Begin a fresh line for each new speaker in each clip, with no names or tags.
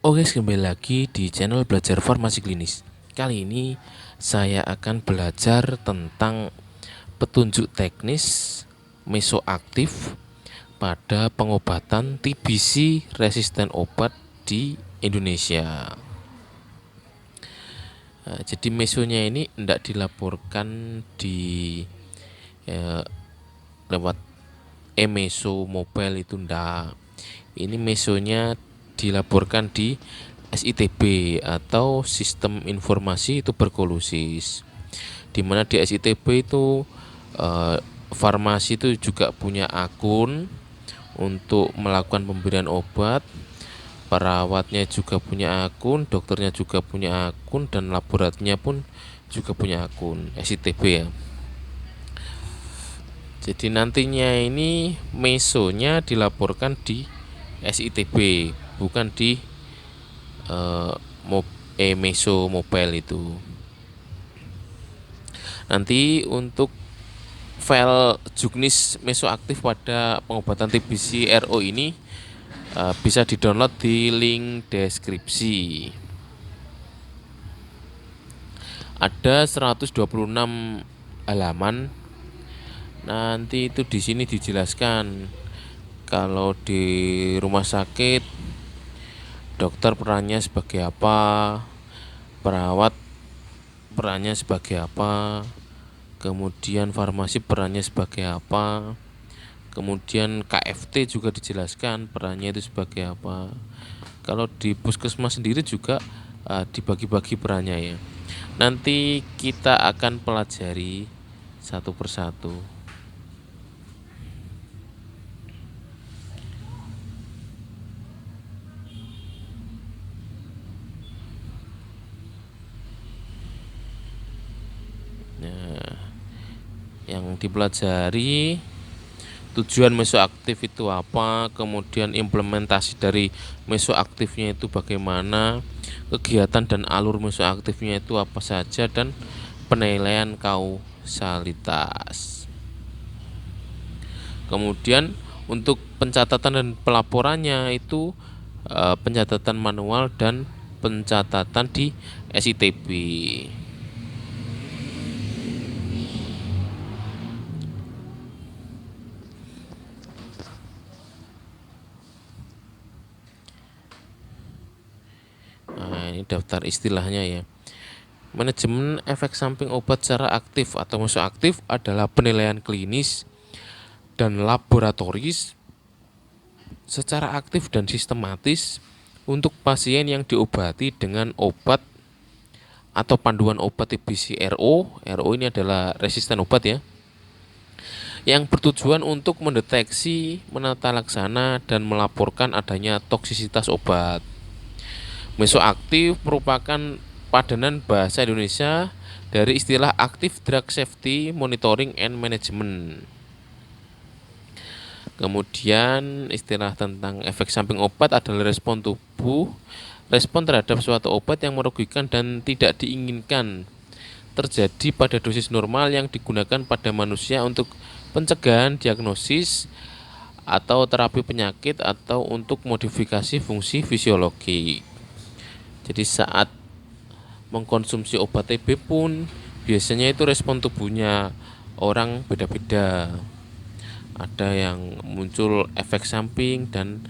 Oke, kembali lagi di channel Belajar Farmasi Klinis. Kali ini saya akan belajar tentang petunjuk teknis mesoaktif pada pengobatan TBC resisten obat di Indonesia. Jadi mesonya ini tidak dilaporkan di lewat e-meso mobile, itu ndak. Ini mesonya dilaporkan di SITB atau Sistem Informasi Tuberkulosis, di mana di SITB itu farmasi itu juga punya akun untuk melakukan pemberian obat, perawatnya juga punya akun, dokternya juga punya akun, dan laboratoriumnya pun juga punya akun SITB ya. Jadi nantinya ini mesonya dilaporkan di SITB, bukan di meso mobile itu. Nanti untuk file juknis mesoaktif pada pengobatan TBC RO ini bisa didownload di link deskripsi. Ada 126 halaman. Nanti itu di sini dijelaskan kalau di rumah sakit dokter perannya sebagai apa, perawat perannya sebagai apa, kemudian farmasi perannya sebagai apa, kemudian KFT juga dijelaskan perannya itu sebagai apa. Kalau di puskesmas sendiri juga dibagi-bagi perannya ya. Nanti kita akan pelajari satu persatu. Yang dipelajari tujuan mesoaktif itu apa, kemudian implementasi dari mesoaktifnya itu bagaimana, kegiatan dan alur mesoaktifnya itu apa saja, dan penilaian kausalitas. Kemudian untuk pencatatan dan pelaporannya itu pencatatan manual dan pencatatan di SITB. Nah, ini daftar istilahnya ya. Manajemen efek samping obat secara aktif atau mesoaktif adalah penilaian klinis dan laboratoris secara aktif dan sistematis untuk pasien yang diobati dengan obat atau panduan obat TBC RO. RO ini adalah resisten obat ya, yang bertujuan untuk mendeteksi, menata laksana, dan melaporkan adanya toksisitas obat. Mesoaktif merupakan padanan bahasa Indonesia dari istilah Active Drug Safety Monitoring and Management. Kemudian istilah tentang efek samping obat adalah respon tubuh, respon terhadap suatu obat yang merugikan dan tidak diinginkan terjadi pada dosis normal yang digunakan pada manusia untuk pencegahan, diagnosis, atau terapi penyakit, atau untuk modifikasi fungsi fisiologi. Jadi saat mengkonsumsi obat TB pun biasanya itu respon tubuhnya orang beda-beda. Ada yang muncul efek samping dan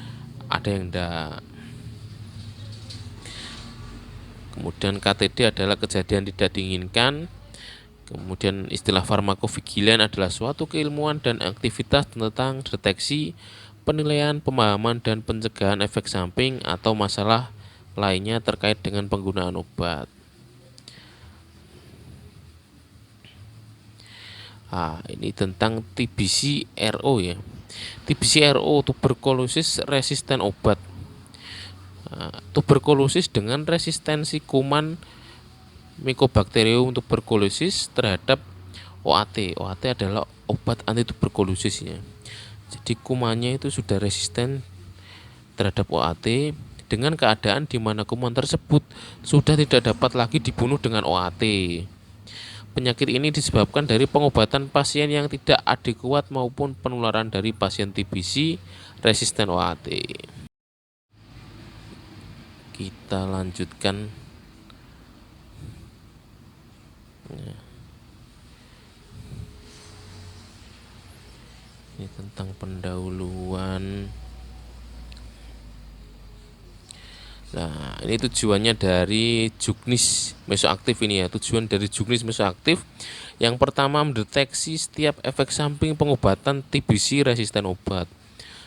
ada yang enggak. Kemudian KTD adalah kejadian tidak diinginkan. Kemudian istilah farmakovigilan adalah suatu keilmuan dan aktivitas tentang deteksi, penilaian, pemahaman, dan pencegahan efek samping atau masalah lainnya terkait dengan penggunaan obat. Ini tentang TBC RO ya. TBC RO, tuberkulosis resisten obat. Tuberkulosis dengan resistensi kuman Mycobacterium tuberculosis terhadap OAT. OAT adalah obat anti tuberkulosis ya. Jadi kumannya itu sudah resisten terhadap OAT, dengan keadaan di mana kuman tersebut sudah tidak dapat lagi dibunuh dengan OAT. Penyakit ini disebabkan dari pengobatan pasien yang tidak adekuat maupun penularan dari pasien TBC resisten OAT. Kita lanjutkan. Ini tentang pendahuluan. Nah, ini tujuannya dari juknis mesoaktif ini ya. Tujuan dari juknis mesoaktif yang pertama mendeteksi setiap efek samping pengobatan TBC resisten obat.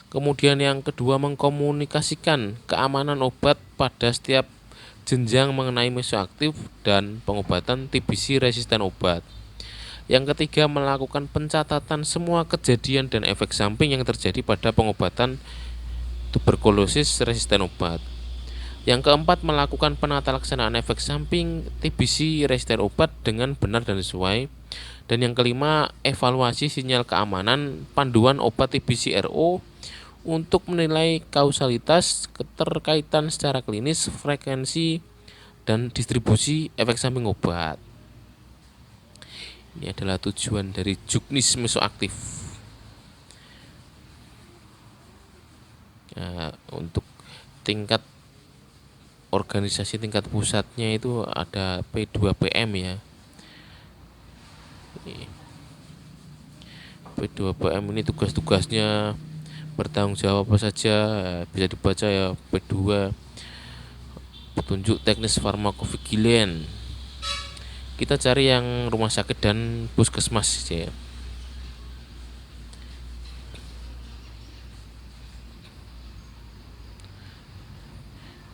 Kemudian yang kedua mengkomunikasikan keamanan obat pada setiap jenjang mengenai mesoaktif dan pengobatan TBC resisten obat. Yang ketiga melakukan pencatatan semua kejadian dan efek samping yang terjadi pada pengobatan tuberkulosis resisten obat. Yang keempat melakukan penata laksanaan efek samping TBC resisten obat dengan benar dan sesuai. Dan yang kelima evaluasi sinyal keamanan panduan obat TBC RO untuk menilai kausalitas, keterkaitan secara klinis, frekuensi, dan distribusi efek samping obat. Ini adalah tujuan dari juknis mesoaktif. Nah, untuk tingkat organisasi tingkat pusatnya itu ada P2PM ya. P2PM ini tugas-tugasnya bertanggung jawab apa saja, bisa dibaca ya. P2 petunjuk teknis farmakovigilan. Kita cari yang rumah sakit dan puskesmas ya.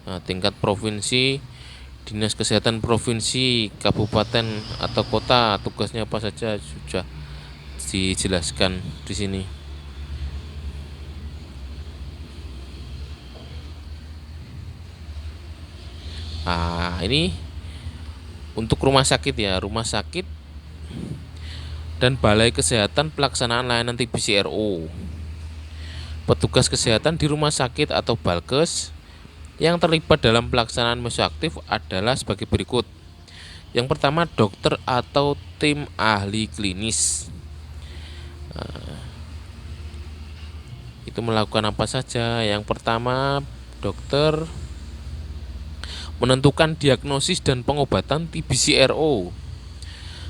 Nah, tingkat provinsi, dinas kesehatan provinsi, kabupaten atau kota tugasnya apa saja sudah dijelaskan di sini. Nah, ini untuk rumah sakit ya, rumah sakit dan balai kesehatan pelaksanaan layanan TBC RO. Petugas kesehatan di rumah sakit atau balkes yang terlibat dalam pelaksanaan mesoaktif adalah sebagai berikut. Yang pertama dokter atau tim ahli klinis. Itu melakukan apa saja? Yang pertama dokter menentukan diagnosis dan pengobatan TBC RO.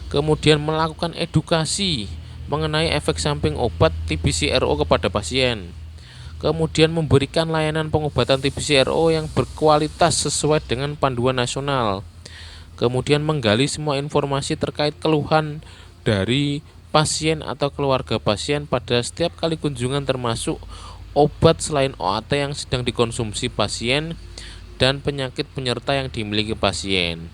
Kemudian melakukan edukasi mengenai efek samping obat TBC RO kepada pasien. Kemudian memberikan layanan pengobatan TBC RO yang berkualitas sesuai dengan panduan nasional. Kemudian menggali semua informasi terkait keluhan dari pasien atau keluarga pasien pada setiap kali kunjungan termasuk obat selain OAT yang sedang dikonsumsi pasien dan penyakit penyerta yang dimiliki pasien.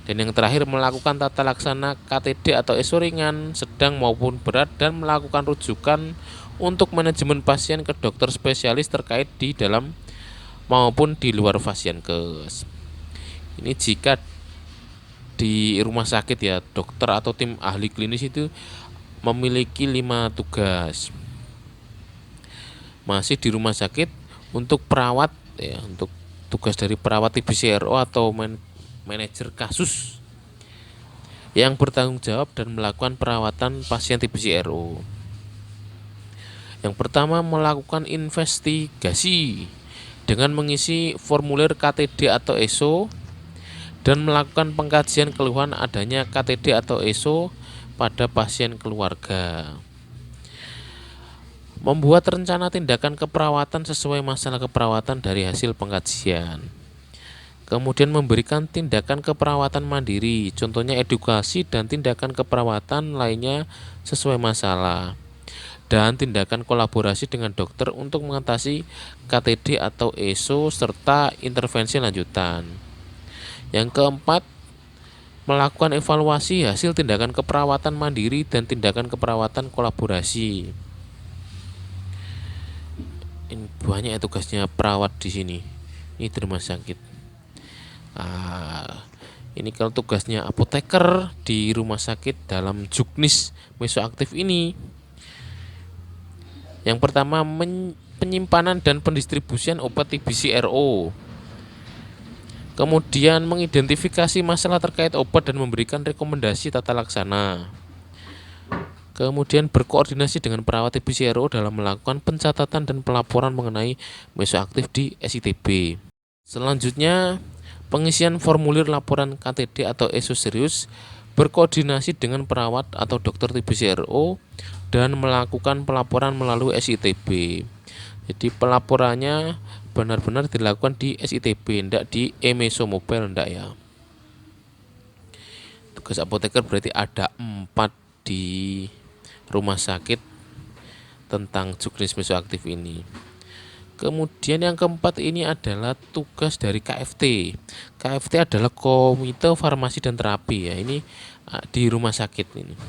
Dan yang terakhir melakukan tata laksana KTD atau ESO ringan, sedang maupun berat dan melakukan rujukan untuk manajemen pasien ke dokter spesialis terkait di dalam maupun di luar Fasienkes. Ini jika di rumah sakit ya, dokter atau tim ahli klinis itu memiliki 5 tugas. Masih di rumah sakit untuk perawat ya, untuk tugas dari perawat TBC RO atau manajer kasus yang bertanggung jawab dan melakukan perawatan pasien TBC RO. Yang pertama melakukan investigasi dengan mengisi formulir KTD atau ESO dan melakukan pengkajian keluhan adanya KTD atau ESO pada pasien keluarga. Membuat rencana tindakan keperawatan sesuai masalah keperawatan dari hasil pengkajian. Kemudian memberikan tindakan keperawatan mandiri, contohnya edukasi dan tindakan keperawatan lainnya sesuai masalah. Dan tindakan kolaborasi dengan dokter untuk mengatasi KTD atau ESO serta intervensi lanjutan. Yang keempat, melakukan evaluasi hasil tindakan keperawatan mandiri dan tindakan keperawatan kolaborasi. Ini banyak ya tugasnya perawat di sini. Ini di rumah sakit. Ini kalau tugasnya apoteker di rumah sakit dalam juknis mesoaktif ini. Yang pertama penyimpanan dan pendistribusian obat TBC RO. Kemudian mengidentifikasi masalah terkait obat dan memberikan rekomendasi tata laksana. Kemudian berkoordinasi dengan perawat TBC RO dalam melakukan pencatatan dan pelaporan mengenai mesoaktif di SITB. Selanjutnya, pengisian formulir laporan KTD atau ESO serius berkoordinasi dengan perawat atau dokter TBC RO dan melakukan pelaporan melalui SITB. Jadi pelaporannya benar-benar dilakukan di SITB, tidak di eMeso Mobile, tidak ya. Tugas apoteker berarti ada 4 di rumah sakit tentang juknis mesoaktif ini. Kemudian yang keempat ini adalah tugas dari KFT. KFT adalah Komite Farmasi dan Terapi ya. Ini di rumah sakit ini.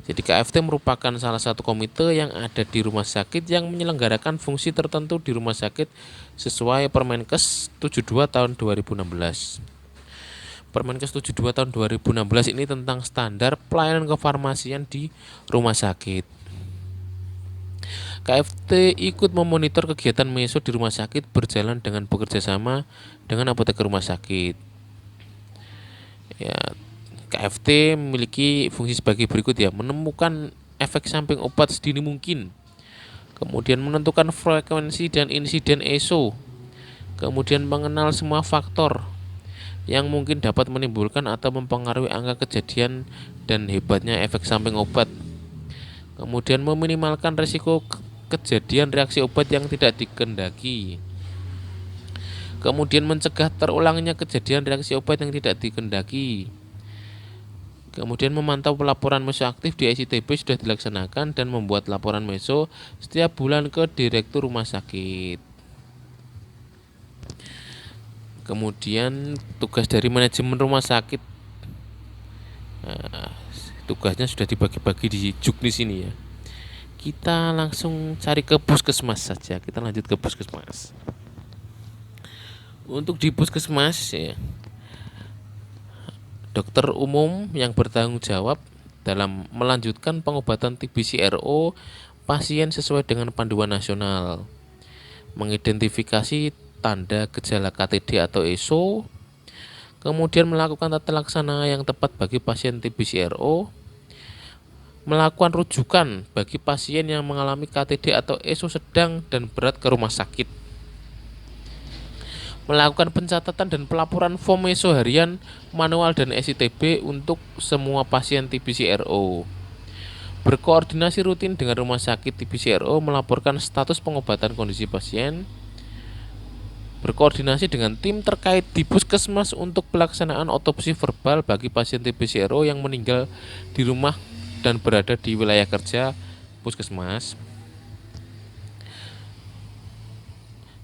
Jadi KFT merupakan salah satu komite yang ada di rumah sakit yang menyelenggarakan fungsi tertentu di rumah sakit sesuai Permenkes 72 tahun 2016. Permenkes 72 tahun 2016 ini tentang standar pelayanan kefarmasian di rumah sakit. KFT ikut memonitor kegiatan meso di rumah sakit berjalan dengan bekerja sama dengan apoteker rumah sakit. Ya, KFT memiliki fungsi sebagai berikut ya: menemukan efek samping obat sedini mungkin, kemudian menentukan frekuensi dan insiden ESO, kemudian mengenal semua faktor yang mungkin dapat menimbulkan atau mempengaruhi angka kejadian dan hebatnya efek samping obat, kemudian meminimalkan risiko kejadian reaksi obat yang tidak dikehendaki, kemudian mencegah terulangnya kejadian reaksi obat yang tidak dikehendaki. Kemudian memantau pelaporan mesoaktif di SITB sudah dilaksanakan dan membuat laporan meso setiap bulan ke direktur rumah sakit. Kemudian tugas dari manajemen rumah sakit, nah, tugasnya sudah dibagi-bagi di juknis ini ya. Kita langsung cari ke puskesmas saja. Kita lanjut ke puskesmas. Untuk di puskesmas ya, dokter umum yang bertanggung jawab dalam melanjutkan pengobatan TBC RO pasien sesuai dengan panduan nasional, mengidentifikasi tanda gejala KTD atau ESO, kemudian melakukan tata laksana yang tepat bagi pasien TBC RO, melakukan rujukan bagi pasien yang mengalami KTD atau ESO sedang dan berat ke rumah sakit, melakukan pencatatan dan pelaporan form meso harian, manual dan SITB untuk semua pasien TBC RO. Berkoordinasi rutin dengan rumah sakit TBC RO melaporkan status pengobatan kondisi pasien. Berkoordinasi dengan tim terkait di puskesmas untuk pelaksanaan otopsi verbal bagi pasien TBC RO yang meninggal di rumah dan berada di wilayah kerja puskesmas.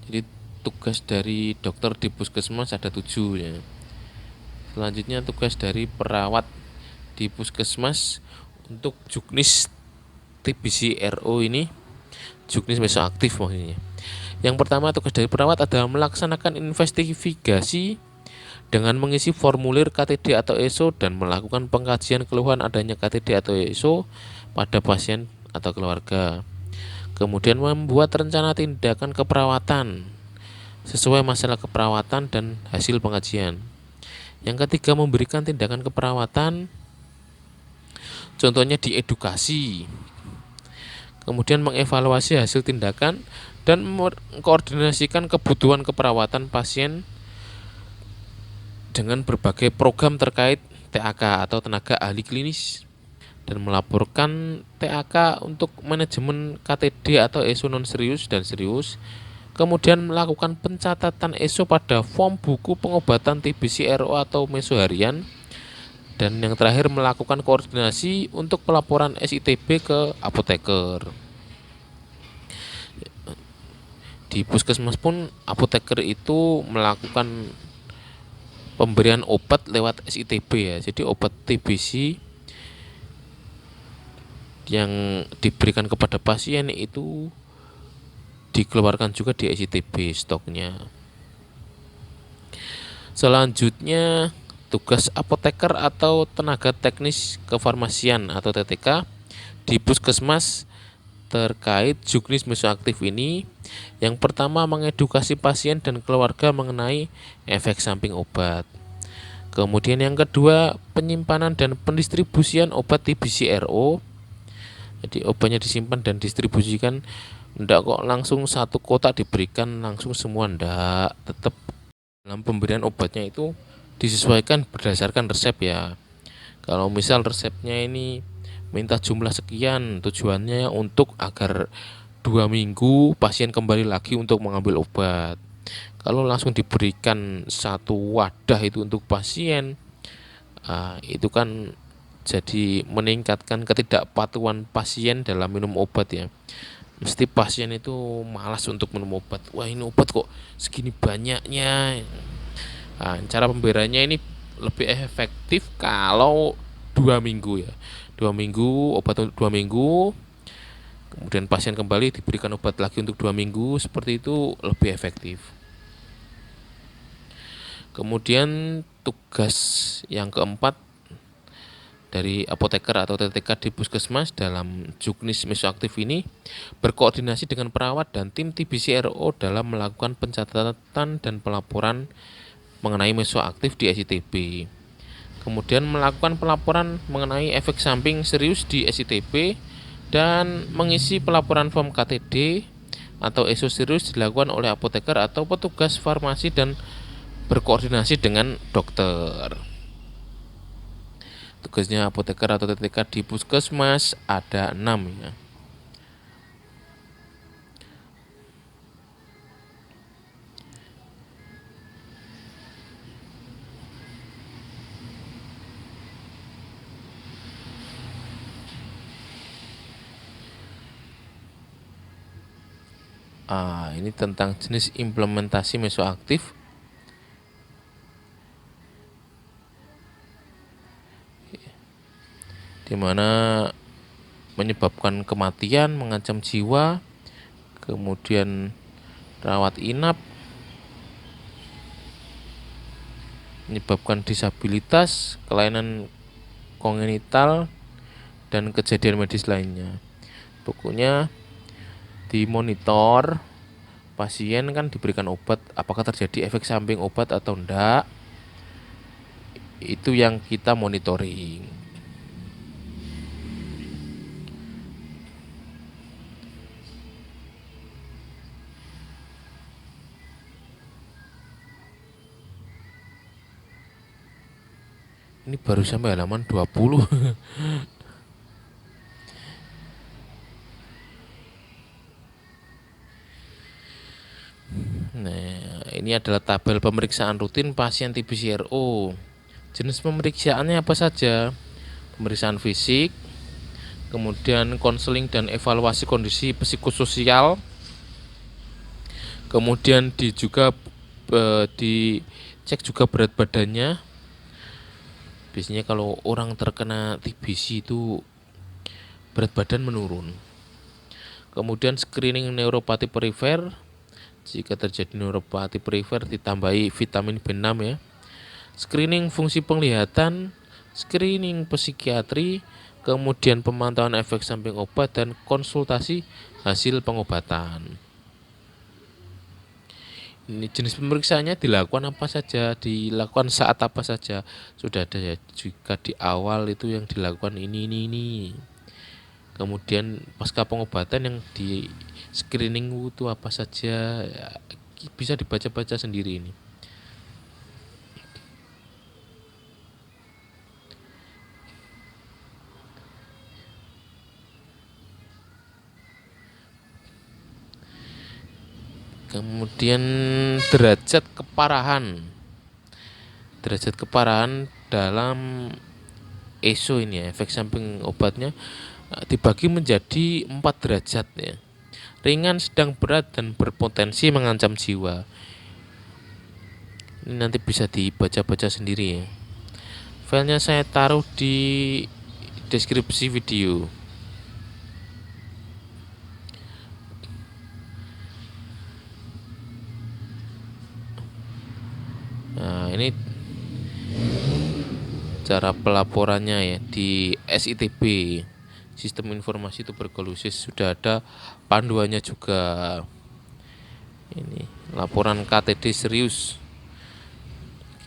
Jadi tugas dari dokter di puskesmas ada 7 ya. Selanjutnya tugas dari perawat di puskesmas untuk juknis TBC RO ini, juknis mesoaktif maksudnya. Yang pertama, tugas dari perawat adalah melaksanakan investigasi dengan mengisi formulir KTD atau ESO dan melakukan pengkajian keluhan adanya KTD atau ESO pada pasien atau keluarga. Kemudian membuat rencana tindakan keperawatan sesuai masalah keperawatan dan hasil pengajian. Yang ketiga, memberikan tindakan keperawatan, contohnya diedukasi. Kemudian mengevaluasi hasil tindakan dan mengkoordinasikan kebutuhan keperawatan pasien dengan berbagai program terkait TAK atau tenaga ahli klinis, dan melaporkan TAK untuk manajemen KTD atau ESO non serius dan serius. Kemudian melakukan pencatatan ESO pada form buku pengobatan TBC RO atau meso harian. Dan yang terakhir, melakukan koordinasi untuk pelaporan SITB ke apoteker. Di puskesmas pun apoteker itu melakukan pemberian obat lewat SITB ya. Jadi obat TBC yang diberikan kepada pasien itu dikeluarkan juga di SITB stoknya. Selanjutnya, tugas apoteker atau tenaga teknis kefarmasian atau TTK di puskesmas terkait juknis mesoaktif ini. Yang pertama, mengedukasi pasien dan keluarga mengenai efek samping obat. Kemudian yang kedua, penyimpanan dan pendistribusian obat TBC RO. Jadi obatnya disimpan dan distribusikan, ndak kok langsung satu kotak diberikan langsung semua, ndak. Tetap dalam pemberian obatnya itu disesuaikan berdasarkan resep ya. Kalau misal resepnya ini minta jumlah sekian, tujuannya untuk agar 2 minggu pasien kembali lagi untuk mengambil obat. Kalau langsung diberikan satu wadah itu untuk pasien, itu kan jadi meningkatkan ketidakpatuhan pasien dalam minum obat ya. Mesti pasien itu malas untuk minum obat. Wah, ini obat kok segini banyaknya. Cara pemberiannya ini lebih efektif kalau 2 minggu ya. 2 minggu, obat untuk 2 minggu, kemudian pasien kembali diberikan obat lagi untuk 2 minggu, seperti itu lebih efektif. Kemudian tugas yang keempat dari apoteker atau TTK di puskesmas dalam juknis mesoaktif ini berkoordinasi dengan perawat dan tim TBC-RO dalam melakukan pencatatan dan pelaporan mengenai mesoaktif di SITB. Kemudian melakukan pelaporan mengenai efek samping serius di SITB dan mengisi pelaporan form KTD atau ESO serius dilakukan oleh apoteker atau petugas farmasi dan berkoordinasi dengan dokter. Tugasnya apoteker atau TTK di puskesmas ada 6 ya. Ini tentang jenis implementasi mesoaktif. Di mana menyebabkan kematian, mengancam jiwa, kemudian rawat inap, menyebabkan disabilitas, kelainan kongenital, dan kejadian medis lainnya. Pokoknya dimonitor pasien kan diberikan obat, apakah terjadi efek samping obat atau enggak, itu yang kita monitoring. Ini baru sampai halaman 20. Nah, ini adalah tabel pemeriksaan rutin pasien TBC-RO. Jenis pemeriksaannya apa saja? Pemeriksaan fisik, kemudian konseling dan evaluasi kondisi psikososial, kemudian dicek juga berat badannya. Biasanya kalau orang terkena TBC itu berat badan menurun. Kemudian screening neuropati perifer. Jika terjadi neuropati perifer ditambahi vitamin B6 ya. Screening fungsi penglihatan, screening psikiatri, kemudian pemantauan efek samping obat dan konsultasi hasil pengobatan. Ini jenis pemeriksaannya dilakukan apa saja, dilakukan saat apa saja. Sudah ada ya, jika di awal itu yang dilakukan ini. Kemudian pasca pengobatan yang di screening itu apa saja ya, bisa dibaca-baca sendiri ini. Kemudian derajat keparahan dalam ESO ini ya, efek samping obatnya dibagi menjadi 4 derajat ya. Ringan, sedang, berat, dan berpotensi mengancam jiwa. Ini nanti bisa dibaca-baca sendiri ya. Filenya saya taruh di deskripsi video. Nah, ini cara pelaporannya ya di SITB, Sistem Informasi Tuberkulosis, sudah ada panduannya juga. Ini laporan KTD serius,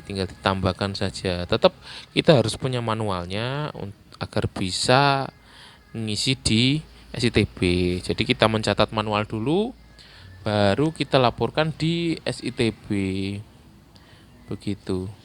tinggal ditambahkan saja. Tetap kita harus punya manualnya agar bisa ngisi di SITB. Jadi kita mencatat manual dulu, baru kita laporkan di SITB. Begitu.